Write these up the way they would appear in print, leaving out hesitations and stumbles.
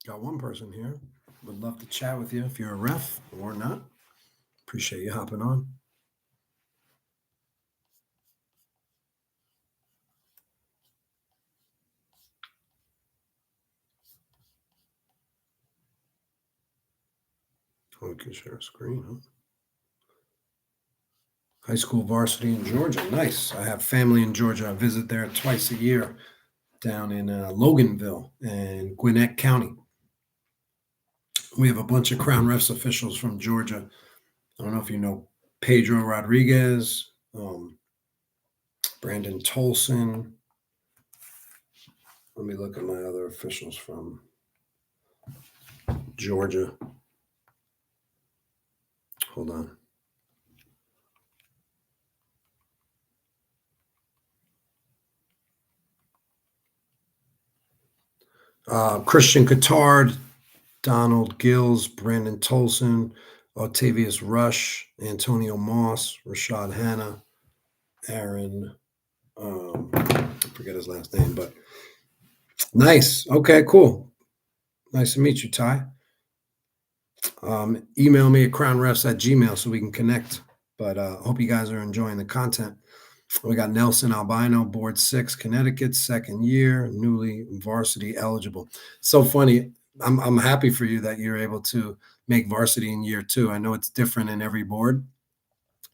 Got one person here. Would love to chat with you if you're a ref or not. Appreciate you hopping on. Oh, we can share a screen, huh? High school varsity in Georgia. Nice. I have family in Georgia. I visit there twice a year down in Loganville and Gwinnett County. We have a bunch of Crown Refs officials from Georgia. I don't know if you know Pedro Rodriguez, Brandon Tolson. Let me look at my other officials from Georgia. Hold on. Christian Cottard, Donald Gills, Brandon Tolson, Octavius Rush, Antonio Moss, Rashad Hanna, Aaron. I forget his last name, but nice. Okay, cool. Nice to meet you, Ty. Email me at crownrefs@gmail so we can connect. But hope you guys are enjoying the content. We got Nelson Albino, Board 6, Connecticut, second year, newly varsity eligible. So funny. I'm happy for you that you're able to make varsity in year 2. I know it's different in every board.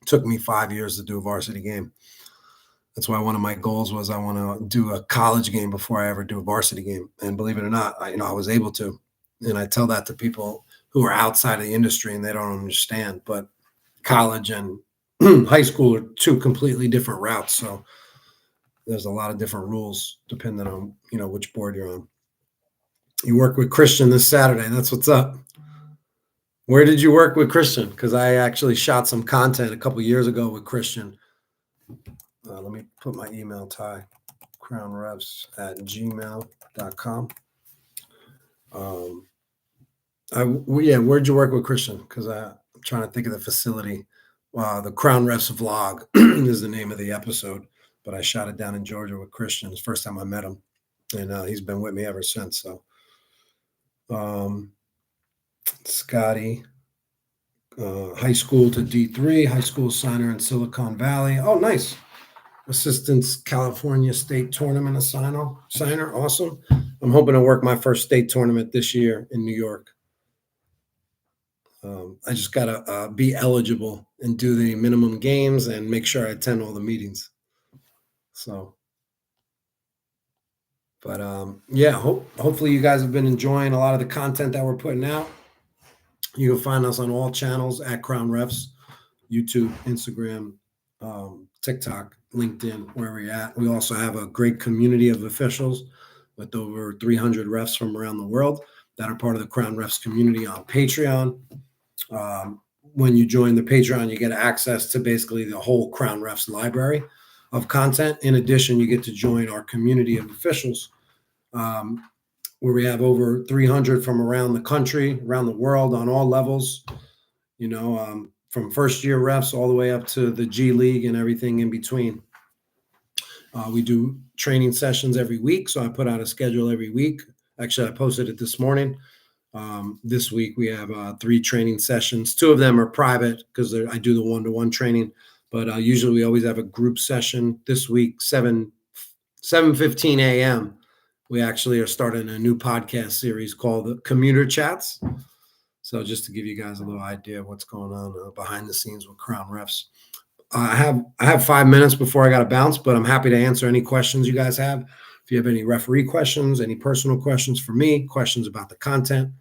It took me 5 years to do a varsity game. That's why one of my goals was I want to do a college game before I ever do a varsity game. And believe it or not, I was able to. And I tell that to people who are outside of the industry and they don't understand. But college and high school are two completely different routes. So there's a lot of different rules depending on which board you're on. You work with Christian this Saturday. That's what's up. Where did you work with Christian? Because I actually shot some content a couple years ago with Christian. Let me put my email, Ty, crownrefs@gmail.com. Where'd you work with Christian? Because I'm trying to think of the facility. The Crown Refs Vlog is the name of the episode, but I shot it down in Georgia with Christian. It's the first time I met him, and he's been with me ever since. So, Scotty, high school to D3, high school signer in Silicon Valley. Oh, nice. Assistance California State Tournament signer. Awesome. I'm hoping to work my first state tournament this year in New York. I just got to be eligible and do the minimum games and make sure I attend all the meetings. So, but hopefully you guys have been enjoying a lot of the content that we're putting out. You can find us on all channels at Crown Refs, YouTube, Instagram, TikTok, LinkedIn, where we're at. We also have a great community of officials with over 300 refs from around the world that are part of the Crown Refs community on Patreon. When you join the Patreon, you get access to basically the whole Crown Refs library of content. In addition, you get to join our community of officials, where we have over 300 from around the country, around the world, on all levels. From first year refs all the way up to the G League and everything in between. We do training sessions every week, so I put out a schedule every week. Actually, I posted it this morning. This week we have 3 training sessions. 2 of them are private because I do the one-to-one training, but usually we always have a group session. This week, 7:15 a.m. We actually are starting a new podcast series called the Commuter Chats. So just to give you guys a little idea of what's going on behind the scenes with Crown Refs. I have 5 minutes before I got to bounce, but I'm happy to answer any questions you guys have. If you have any referee questions, any personal questions for me, questions about the content,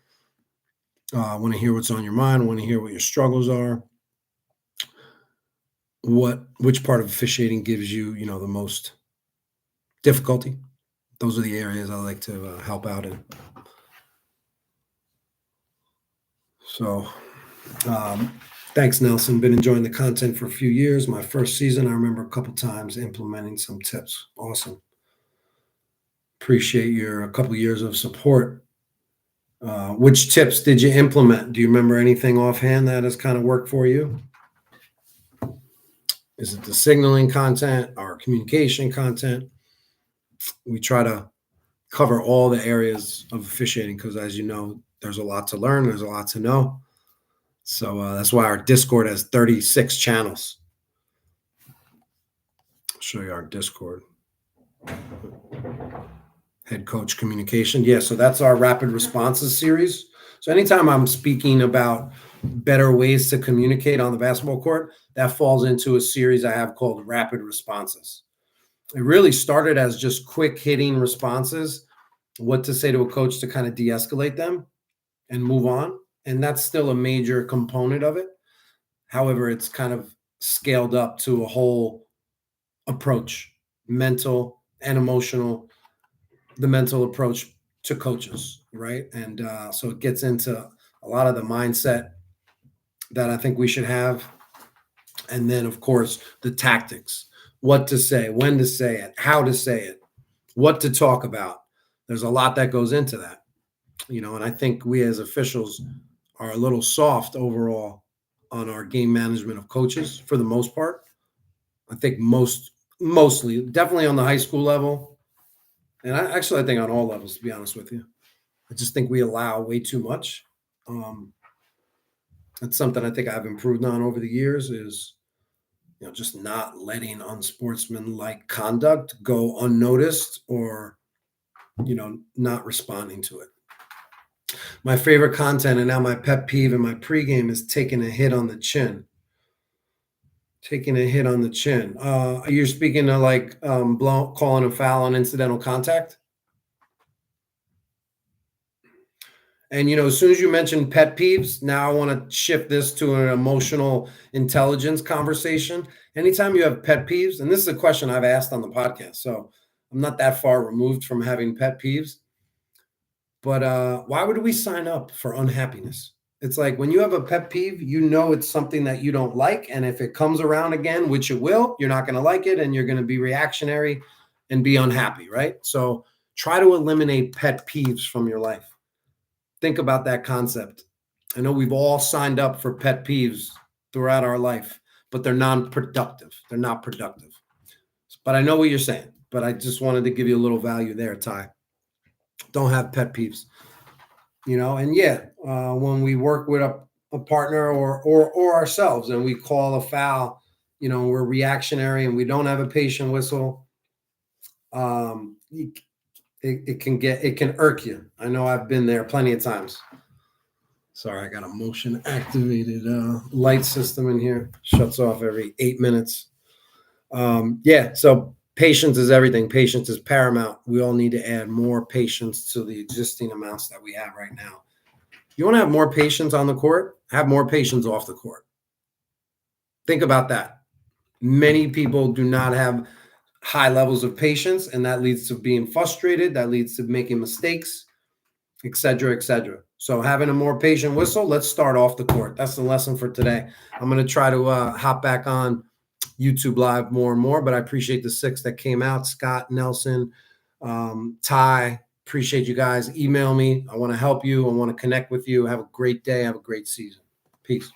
I want to hear what's on your mind. I want to hear what your struggles are. Which part of officiating gives you, the most difficulty? Those are the areas I like to help out in. So, thanks, Nelson. Been enjoying the content for a few years. My first season, I remember a couple times implementing some tips. Awesome. Appreciate your a couple years of support. Which tips did you implement? Do you remember anything offhand that has kind of worked for you? Is it the signaling content or communication content? We try to cover all the areas of officiating because, as you know, there's a lot to learn, there's a lot to know. So that's why our Discord has 36 channels. I'll show you our Discord. Head coach communication. Yeah, so that's our rapid responses series. So anytime I'm speaking about better ways to communicate on the basketball court, that falls into a series I have called rapid responses. It really started as just quick hitting responses, what to say to a coach to kind of de-escalate them and move on. And that's still a major component of it. However, it's kind of scaled up to a whole approach, mental and emotional, the mental approach to coaches, right? And so it gets into a lot of the mindset that I think we should have. And then, of course, the tactics, what to say, when to say it, how to say it, what to talk about. There's a lot that goes into that, and I think we as officials are a little soft overall on our game management of coaches for the most part. I think mostly, definitely on the high school level. And I think on all levels, to be honest with you. I just think we allow way too much. That's something I think I've improved on over the years is, just not letting unsportsmanlike conduct go unnoticed or, not responding to it. My favorite content and now my pet peeve in my pregame is taking a hit on the chin. Taking a hit on the chin. You're speaking of like calling a foul on incidental contact? And as soon as you mention pet peeves, now I want to shift this to an emotional intelligence conversation. Anytime you have pet peeves, and this is a question I've asked on the podcast, so I'm not that far removed from having pet peeves. But why would we sign up for unhappiness? It's like when you have a pet peeve, it's something that you don't like, and if it comes around again, which it will, you're not going to like it, and you're going to be reactionary and be unhappy, right? So try to eliminate pet peeves from your life. Think about that concept. I know we've all signed up for pet peeves throughout our life, but they're non-productive. They're not productive. But I know what you're saying, but I just wanted to give you a little value there, Ty. Don't have pet peeves, and when we work with a partner or ourselves and we call a foul, we're reactionary and we don't have a patient whistle. It can irk you. I know I've been there plenty of times. Sorry, I got a motion activated light system in here. Shuts off every 8 minutes. So patience is everything. Patience is paramount. We all need to add more patience to the existing amounts that we have right now. You want to have more patience on the court? Have more patience off the court. Think about that. Many people do not have high levels of patience, and that leads to being frustrated. That leads to making mistakes, et cetera, et cetera. So having a more patient whistle, let's start off the court. That's the lesson for today. I'm going to try to hop back on YouTube Live more and more, but I appreciate the 6 that came out. Scott, Nelson, Ty, appreciate you guys. Email me. I want to help you. I want to connect with you. Have a great day. Have a great season. Peace.